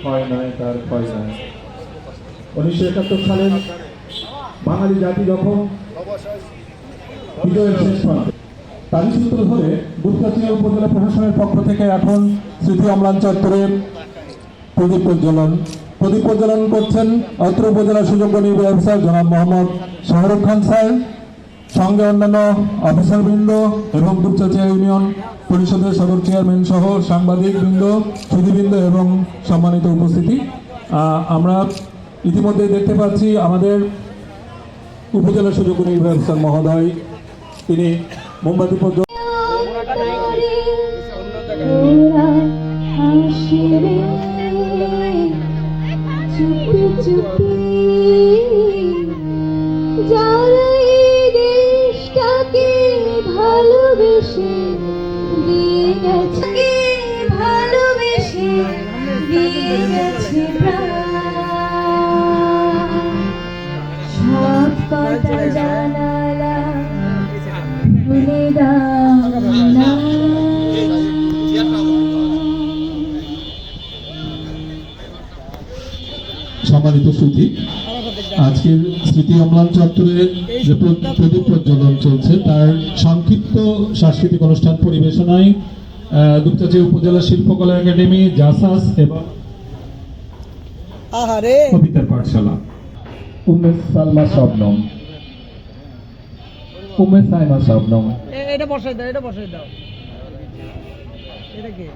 হয় নাই তার ভয় নাই। 1971 সালের বাঙালি জাতি যখন বিজয়ের শেষ প্রান্তে, তারই সূত্র ধরে দুপচাঁচিয়া উপজেলা প্রশাসনের পক্ষ থেকে এখন স্মৃতি অম্লান চত্বরে প্রদীপ প্রজ্বলন করছেন অত্র উপজেলা সুযোগ্য নির্বাহী অফিসার জনাব মোহাম্মদ শাহরুখ খান স্যার, সঙ্গে অন্যান্য অফিসারবৃন্দ এবং দুপচাঁচিয়া ইউনিয়ন পরিষদের সদর চেয়ারম্যান সহ সাংবাদিকবৃন্দ, সুধীবৃন্দ এবং সম্মানিত উপস্থিতি। আমরা ইতিমধ্যে দেখতে পাচ্ছি আমাদের উপজেলা সুযোগ্য নির্বাহী অফিসার মহোদয় তিনি মোমবাতি প্রজ্বলন যারা এই দেশটাকে ভালোবেসে দিয়ে গেছে, ভালোবেসে দিয়ে গেছে সব কথা জানালা ভুলে দাও না। সম্মানিত সুধী, আজকের স্মৃতি অম্লান চত্বরে যে প্রদীপ প্রজ্বলন চলছে তার সংক্ষিপ্ত সাংস্কৃতিক অনুষ্ঠান পরিবেশনায় দুপচাঁচিয়া উপজেলা শিল্পকলা একাডেমি, জাসাস এবং কবিতার পাঠশালা উম্মে সাইমা শবনম এটা বসাই দাও, এটা কি?